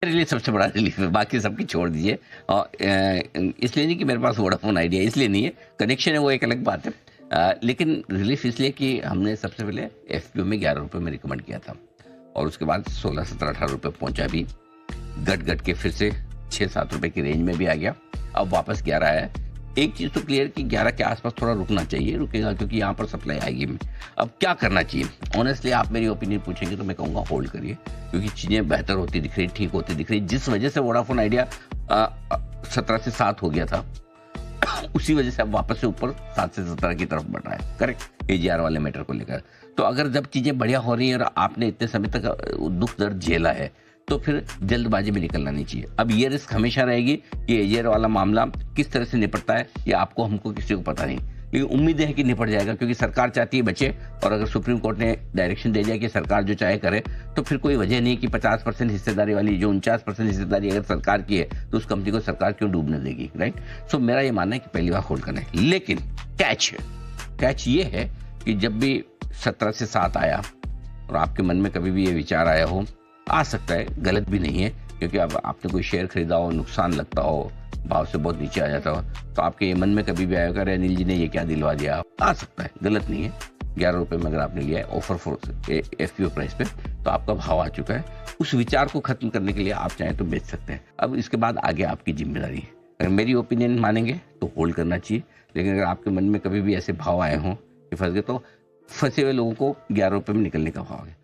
मेरे लिए सबसे बड़ा रिलीफ है, बाकी सबकी छोड़ दीजिए। और इसलिए नहीं कि मेरे पास वोडाफोन आइडिया, इसलिए नहीं है, कनेक्शन है वो एक अलग बात है। लेकिन रिलीफ इसलिए कि हमने सबसे पहले एफपीओ में 11 रुपये में रिकमेंड किया था और उसके बाद 16, 17, 18 रुपये पहुंचा भी, घट घट के फिर से 6-7 रुपये की रेंज में भी आ गया, अब वापस 11 आया। एक चीज़ तो क्लियर कि 11 के आसपास थोड़ा रुकना चाहिए, रुकेगा क्योंकि यहाँ पर सप्लाई आएगी। अब क्या करना चाहिए, ऑनेस्टली आप मेरी ओपिनियन पूछेंगे तो मैं कहूँगा होल्ड करिए, क्योंकि चीज़ें बेहतर होती दिख रही, ठीक होती दिख रही। जिस वजह से वोडाफोन आइडिया 17 से 7 हो गया था, उसी वजह से अब वापस से ऊपर 7 से 17 की तरफ बढ़ रहा है, करेक्ट, एजीआर वाले मैटर को लेकर। तो अगर जब चीज़ें बढ़िया हो रही है और आपने इतने समय तक दुख दर्द झेला है, तो फिर जल्दबाजी में निकलना नहीं चाहिए। अब ये रिस्क हमेशा रहेगी कि एजीआर वाला मामला किस तरह से निपटता है, ये आपको हमको किसी को पता नहीं, लेकिन उम्मीद है कि निपट जाएगा, क्योंकि सरकार चाहती है बचे। और अगर सुप्रीम कोर्ट ने डायरेक्शन दे दिया कि सरकार जो चाहे करे, तो फिर कोई वजह नहीं कि 50% हिस्सेदारी वाली, जो 49% हिस्सेदारी अगर सरकार की है, तो उस कंपनी को सरकार क्यों डूबने देगी, राइट। सो मेरा ये मानना है कि पहली बार होल्ड करना है। लेकिन कैच ये है कि जब भी 17 से 7 आया और आपके मन में कभी भी ये विचार आया हो, आ सकता है, गलत भी नहीं है, क्योंकि अब आपने कोई शेयर खरीदा हो, नुकसान लगता हो, भाव से बहुत नीचे आ जाता हो, तो आपके ये मन में कभी भी आएगा, अरे अनिल जी ने ये क्या दिलवा दिया, आ सकता है, गलत नहीं है। 11 रुपये में अगर आपने लिया है ऑफर फॉर एफपीओ प्राइस पे, तो आपका भाव आ चुका है। उस विचार को खत्म करने के लिए आप चाहें तो बेच सकते हैं। अब इसके बाद आगे आपकी जिम्मेदारी है। अगर मेरी ओपिनियन मानेंगे तो होल्ड करना चाहिए, लेकिन अगर आपके मन में कभी भी ऐसे भाव आए हों कि फंस गए, तो फंसे हुए लोगों को 11 रुपये में निकलने का भाव है।